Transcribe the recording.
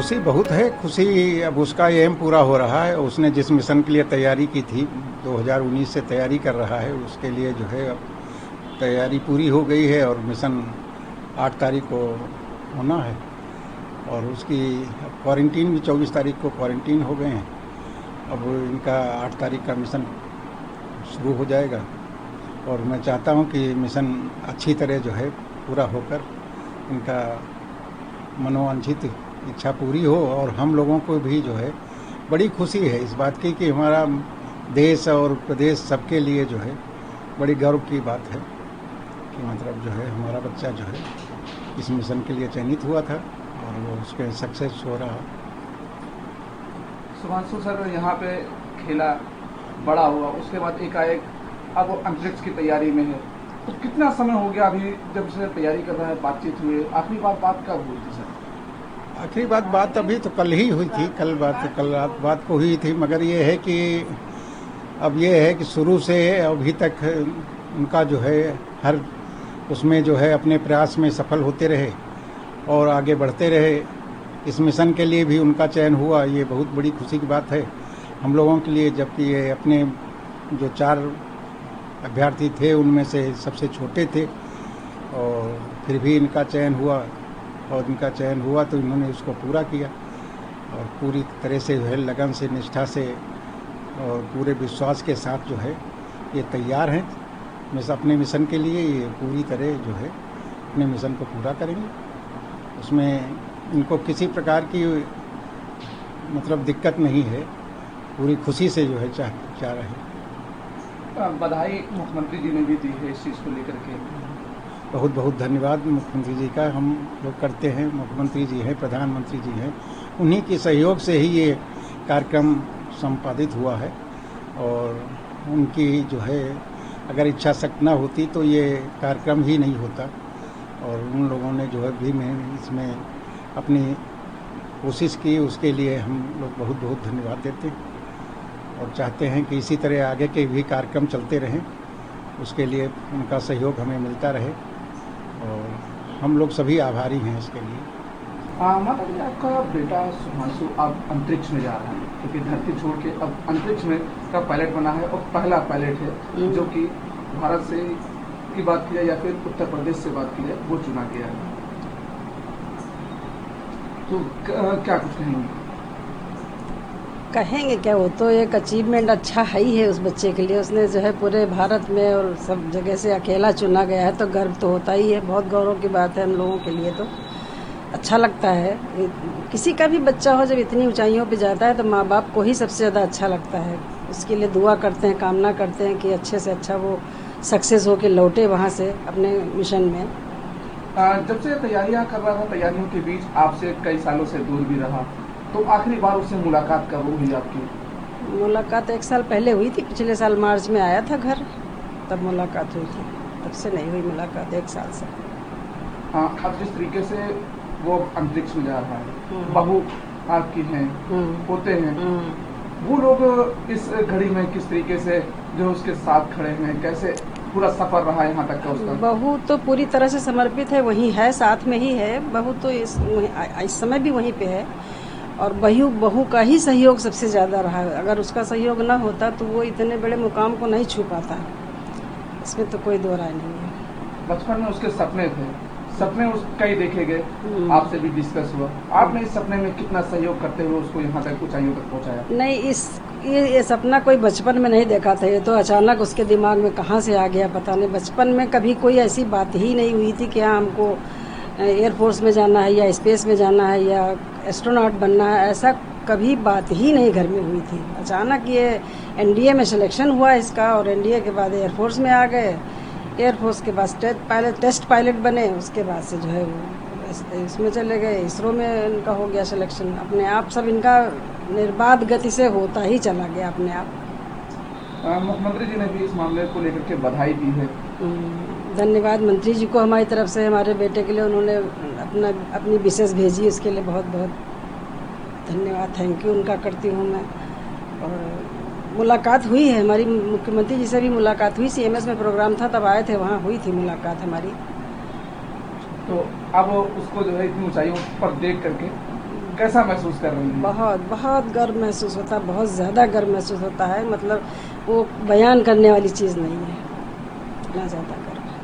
खुशी बहुत है। खुशी अब उसका एम पूरा हो रहा है। उसने जिस मिशन के लिए तैयारी की थी 2019 से तैयारी कर रहा है, उसके लिए जो है अब तैयारी पूरी हो गई है और मिशन 8 तारीख को होना है। और उसकी क्वारंटीन भी 24 तारीख को क्वारंटीन हो गए हैं। अब इनका 8 तारीख का मिशन शुरू हो जाएगा और मैं चाहता हूं कि मिशन अच्छी तरह जो है पूरा होकर इनका मनोवांछित इच्छा पूरी हो। और हम लोगों को भी जो है बड़ी खुशी है इस बात की कि हमारा देश और प्रदेश सबके लिए जो है बड़ी गर्व की बात है कि मतलब जो है हमारा बच्चा जो है इस मिशन के लिए चयनित हुआ था और वो उसके सक्सेस हो रहा। सुभांशु सर यहाँ पे खेला, बड़ा हुआ, उसके बाद एकाएक अब वो अंतरिक्ष की तैयारी में है, तो कितना समय हो गया अभी जब से तैयारी कर रहा है? बातचीत हुई, आखिरी बात कब हुई थी सर? आखिरी बात अभी तो कल ही हुई थी। कल रात बात को हुई थी। मगर ये है कि अब ये है कि शुरू से अभी तक उनका जो है हर उसमें जो है अपने प्रयास में सफल होते रहे और आगे बढ़ते रहे। इस मिशन के लिए भी उनका चयन हुआ, ये बहुत बड़ी खुशी की बात है हम लोगों के लिए। जबकि ये अपने जो 4 अभ्यर्थी थे उनमें से सबसे छोटे थे और फिर भी इनका चयन हुआ और इनका चयन हुआ तो इन्होंने उसको पूरा किया और पूरी तरह से जो है लगन से, निष्ठा से और पूरे विश्वास के साथ जो है ये तैयार हैं अपने मिशन के लिए। ये पूरी तरह जो है अपने मिशन को पूरा करेंगे। उसमें इनको किसी प्रकार की मतलब दिक्कत नहीं है, पूरी खुशी से जो है चाह रहे हैं। बधाई मुख्यमंत्री जी ने भी दी है इस चीज़ को लेकर के। बहुत बहुत धन्यवाद मुख्यमंत्री जी का हम लोग करते हैं। मुख्यमंत्री जी हैं, प्रधानमंत्री जी हैं, उन्हीं के सहयोग से ही ये कार्यक्रम संपादित हुआ है। और उनकी जो है अगर इच्छा शक्ति न होती तो ये कार्यक्रम ही नहीं होता। और उन लोगों ने जो है भी मैं इसमें अपनी कोशिश की, उसके लिए हम लोग बहुत बहुत धन्यवाद देते हैं और चाहते हैं कि इसी तरह आगे के भी कार्यक्रम चलते रहें, उसके लिए उनका सहयोग हमें मिलता रहे और हम लोग सभी आभारी हैं इसके लिए। माता जी, आपका बेटा सुभांशु अब अंतरिक्ष में जा रहा है, क्योंकि धरती छोड़ के अब अंतरिक्ष में का पायलट बना है और पहला पायलट है जो कि भारत से की बात की जाए या फिर उत्तर प्रदेश से बात की जाए वो चुना गया है। तो क्या कुछ कहेंगे क्या, वो तो एक अचीवमेंट अच्छा है ही है उस बच्चे के लिए। उसने जो है पूरे भारत में और सब जगह से अकेला चुना गया है तो गर्व तो होता ही है। बहुत गौरव की बात है हम लोगों के लिए, तो अच्छा लगता है। किसी का भी बच्चा हो जब इतनी ऊंचाइयों पे जाता है तो माँ बाप को ही सबसे ज़्यादा अच्छा लगता है। उसके लिए दुआ करते हैं, कामना करते हैं कि अच्छे से अच्छा वो सक्सेस हो के लौटे वहाँ से अपने मिशन में। जब से तैयारियां कर रहा था, तैयारियों के बीच आपसे कई सालों से दूर भी रहा, तो आखिरी बार उससे मुलाकात कब हुई आपकी? मुलाकात 1 साल पहले हुई थी, पिछले साल मार्च में आया था घर, तब मुलाकात हुई थी। तब से नहीं हुई मुलाकात 1 साल से। अब जिस तरीके से वो अंतरिक्ष में जा रहा है, बहू आपकी हैं, पोते हैं, वो लोग इस घड़ी में किस तरीके से जो उसके साथ खड़े हैं, कैसे पूरा सफर रहा यहाँ तक का उसका? बहू तो पूरी तरह से समर्पित है, वहीं है, साथ में ही है। बहू तो इस समय भी वहीं पे है और बहू का ही सहयोग सबसे ज़्यादा रहा। अगर उसका सहयोग ना होता तो वो इतने बड़े मुकाम को नहीं छू पाता। इसमें तो कोई दो राय नहीं है। बचपन में उसके सपने थे, सपने उसका ही देखे गए, आपसे भी डिस्कस हुआ, आपने इस सपने में कितना सहयोग करते हुए उसको यहाँ तक ऊंचाइयों तक पहुँचाया? नहीं, ये सपना कोई बचपन में नहीं देखा था। ये तो अचानक उसके दिमाग में कहाँ से आ गया पता नहीं। बचपन में कभी कोई ऐसी बात ही नहीं हुई थी कि हाँ हमको एयरफोर्स में जाना है या स्पेस में जाना है या एस्ट्रोनॉट बनना है, ऐसा कभी बात ही नहीं घर में हुई थी। अचानक ये एनडीए में सिलेक्शन हुआ इसका और एनडीए के बाद एयरफोर्स में आ गए। एयरफोर्स के बाद टेस्ट पायलट बने, उसके बाद से जो है वो इसमें चले गए, इसरो में इनका हो गया सिलेक्शन। अपने आप सब इनका निर्बाध गति से होता ही चला गया अपने आप। मुख्यमंत्री जी ने भी इस मामले को लेकर के बधाई दी है। धन्यवाद मंत्री जी को हमारी तरफ से, हमारे बेटे के लिए उन्होंने अपनी विशेष भेजी, उसके लिए बहुत बहुत धन्यवाद, थैंक यू उनका करती हूँ मैं। और मुलाकात हुई है हमारी, मुख्यमंत्री जी से भी मुलाकात हुई, CMS में प्रोग्राम था तब आए थे, वहाँ हुई थी मुलाकात हमारी। तो अब उसको जो है इतनी ऊंचाइयों पर देख करके कैसा महसूस कर रही हैं? बहुत बहुत गर्व महसूस होता है, बहुत ज़्यादा गर्व महसूस होता है। मतलब वो बयान करने वाली चीज़ नहीं है, इतना ज़्यादा गर्व।